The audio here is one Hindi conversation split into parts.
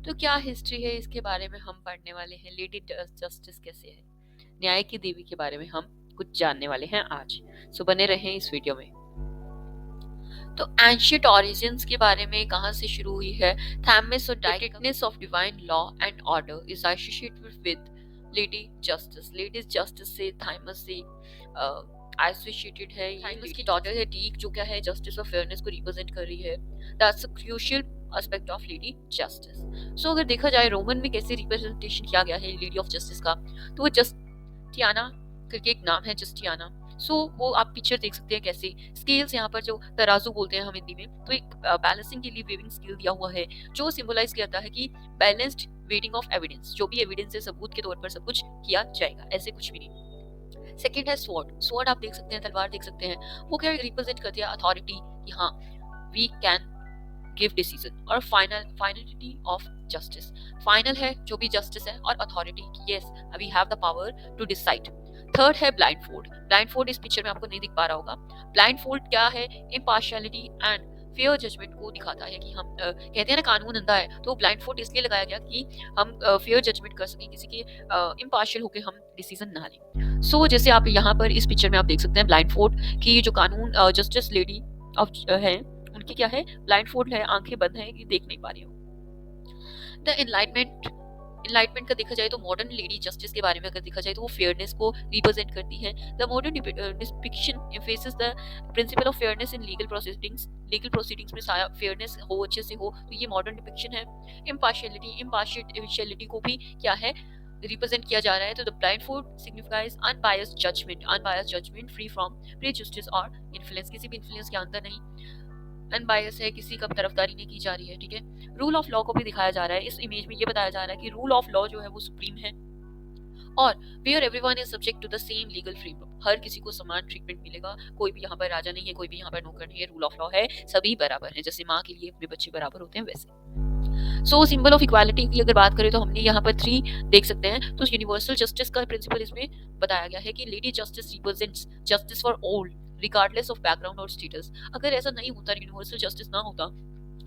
तो क्या हिस्ट्री है इसके बारे में हम पढ़ने वाले हैं। लेडी जस्टिस कैसे है, न्याय की देवी के बारे में हम कुछ जानने वाले हैं आज। सो बने रहें इस वीडियो में। तो एंशियंट ओरिजिन्स के बारे में कहाँ से शुरू हुई है। थैमस और directness of divine law and order is associated with lady justice. Lady justice से थैमस से एसोसिएटेड है। थैमस की डॉटर है डीक, जो क्या है जस्टिस और फेयरनेस को रिप्रेजेंट कर रही है। That's a crucial aspect of lady justice. So अगर देखा जाए रोमन में कैसे रिप्रेजेंटेशन किया गया है लेडी ऑफ जस्टिस का, तो वो जस्टियाना करके एक नाम है, जस्टियाना। सो वो आप पिक्चर देख सकते हैं कैसे स्केल्स, यहाँ पर जो तराजू बोलते हैं हम हिंदी में, तो एक बैलेंसिंग के लिए वेविंग स्केल दिया हुआ है जो सिंबलाइज करता है कि बैलेंस्ड वेटिंग ऑफ एविडेंस, जो भी एविडेंस है सबूत के तौर पर सब कुछ किया जाएगा, ऐसे कुछ भी नहीं। सेकंड है स्वॉर्ड। स्वॉर्ड आप देख सकते हैं, तलवार देख सकते हैं, वो क्या रिप्रेजेंट करती है अथॉरिटी कि हाँ वी कैन गिव डिसीजन। और फाइनलिटी ऑफ जस्टिस, फाइनल है जो भी जस्टिस है, और authority yes we have the power to decide. Third है ब्लाइंड फोल्ड। ब्लाइंड फोल्ड इस पिक्चर में आपको नहीं दिख पा रहा होगा। ब्लाइंड फोल्ड क्या है, इम्पार्शियलिटी एंड फेयर जजमेंट को दिखाता है कि हम कहते हैं ना कानून अंधा है, तो ब्लाइंड फोल्ड इसलिए लगाया गया कि हम फेयर जजमेंट कर सकें, किसी के इम्पार्शियल होकर हम डिसीजन ना लें। सो जैसे आप यहाँ पर इस पिक्चर में आप देख सकते हैं ब्लाइंड फोल्ड की जो कानून जस्टिस लेडी ऑफ है उनकी क्या है, ब्लाइंड फोल्ड है, आंखें बंद है कि देख नहीं पा रही हो। द इनलाइटमेंट का देखा जाए तो मॉडर्न लेडी जस्टिस के बारे में अगर देखा जाए तो वो फेयरनेस को रिप्रेजेंट करती है। The modern depiction emphasis the principle of fairness in legal proceedings में फेयरनेस हो, अच्छे से हो, तो ये मॉडर्न डिपिक्शन है। इम्पार्शियलिटी को भी क्या है रिप्रेजेंट किया जा रहा है। तो the blindfold signifies unbiased judgment free from prejudice और इन्फ्लुएंस, किसी भी इन्फ्लुएंस के अंदर नहीं, अनबायस है, किसी का तरफदारी नहीं की जा रही है, ठीक है। रूल ऑफ लॉ को भी दिखाया जा रहा है। इस इमेज में ये बताया जा रहा है कि रूल ऑफ लॉ जो है वो सुप्रीम है, और where everyone is subject to the same legal framework, हर किसी को समान ट्रीटमेंट मिलेगा, कोई भी यहाँ पर राजा नहीं है, कोई भी यहाँ पर नौकर नहीं है, रूल ऑफ लॉ है, सभी बराबर हैं, जैसे माँ के लिए अपने बच्चे बराबर होते हैं वैसे। सो सिंबल ऑफ इक्वालिटी की अगर बात करें तो हमने यहाँ पर 3 देख सकते हैं। तो यूनिवर्सल जस्टिस का प्रिंसिपल इसमें बताया गया है कि lady justice represents justice for all regardless of background और स्टेटस। अगर ऐसा नहीं होता, यूनिवर्सल जस्टिस ना होता,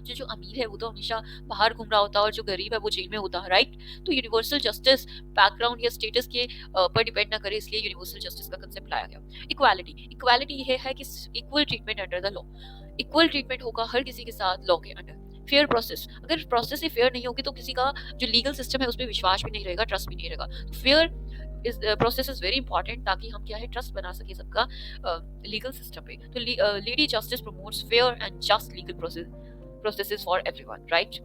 जो अमीर है वो तो हमेशा बाहर घूम रहा होता और जो गरीब है वो जेल में होता, राइट। तो यूनिवर्सल जस्टिस बैकग्राउंड या स्टेटस के पर डिपेंड ना करे, इसलिए यूनिवर्सल जस्टिस का कंसेप्ट लाया गया। इक्वालिटी ये है कि equal treatment under the law, equal treatment होगा हर किसी के साथ लॉ के अंडर। फेयर प्रोसेस, अगर प्रोसेस ही फेयर नहीं होगी तो किसी का जो लीगल सिस्टम है उस पर विश्वास भी नहीं रहेगा, ट्रस्ट भी नहीं रहेगा। Fair process is very important, ताकि हम क्या है ट्रस्ट बना सके सबका लीगल सिस्टम पे। तो lady justice promotes fair and just legal processes for everyone, right.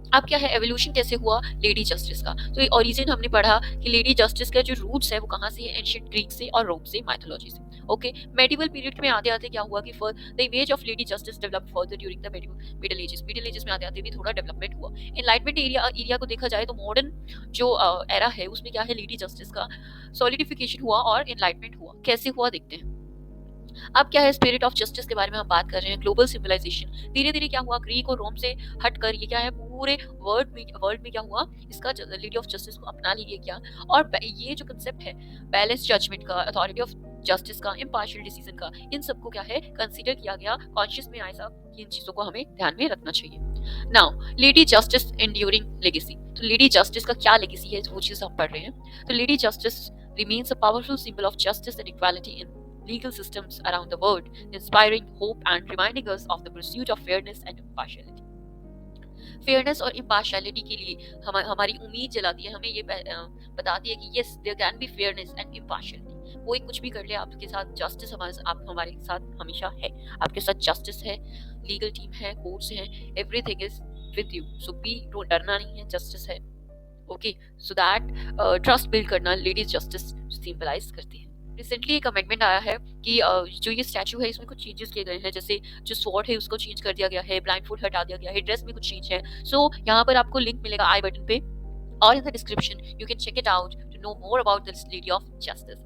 अब क्या है, एवोल्यूशन कैसे हुआ लेडी जस्टिस का। तो ये ओरिजिन हमने पढ़ा कि लेडी जस्टिस का जो रूट्स है वो कहाँ से है, एंशिएंट ग्रीक से और रोम से, माइथोलॉजी से। ओके, मेडिवल पीरियड में आते आते क्या हुआ कि the image of lady justice develop further during the middle ages में आते आते भी थोड़ा डेवलपमेंट हुआ। एनलाइटमेंट एरिया को देखा जाए तो मॉडर्न जो एरा है उसमें क्या है, लेडी जस्टिस का सॉलिडिफिकेशन हुआ और एनलाइटमेंट हुआ। कैसे हुआ देखते हैं। अब क्या है, स्पिरिट ऑफ जस्टिस के बारे में हम बात कर रहे हैं। ग्लोबल सिविलाइजेशन धीरे धीरे क्या हुआ, ग्रीक और रोम से हटकर ये क्या है पूरे वर्ल्ड में क्या हुआ, इसका लेडी ऑफ जस्टिस को अपना लिया गया। और ये जो कंसेप्ट है बैलेंस जजमेंट का, अथॉरिटी ऑफ जस्टिस का, इम्पार्शियल डिसीजन का, इन सबको क्या है कंसीडर किया गया, कॉन्शियस में आया कि इन चीजों को हमें ध्यान में रखना चाहिए। Now lady justice enduring legacy, तो लेडी जस्टिस का क्या लेगेसी है वो चीज हम पढ़ रहे हैं। तो lady justice remains a powerful symbol of justice and equality in legal systems around the world, inspiring hope and reminding us of the pursuit of fairness and impartiality. Fairness और इम्पार्शियलिटी के लिए हमारी उम्मीद जलाती है, हमें ये बताती है कि yes there can be fairness and impartiality. कोई कुछ भी कर ले, आपके साथ जस्टिस हमारे साथ हमेशा है, आपके साथ जस्टिस है, लीगल टीम है, कोर्ट्स हैं, everything is with you. So be डरना नहीं है, जस्टिस है। Okay, so that trust build करना लेडीज जस्टिस सिंबलाइज करती है। रिसेंटली एक अमेंडमेंट आया है कि जो ये स्टैचू है इसमें कुछ चेंजेस किए गए हैं, जैसे जो स्वॉर्ड है उसको चेंज कर दिया गया है, ब्लाइंड फोल्ड हटा दिया गया है, ड्रेस में कुछ चेंज है। सो यहाँ पर आपको लिंक मिलेगा आई बटन पे और in the description, you can check it out to know more about this lady of justice.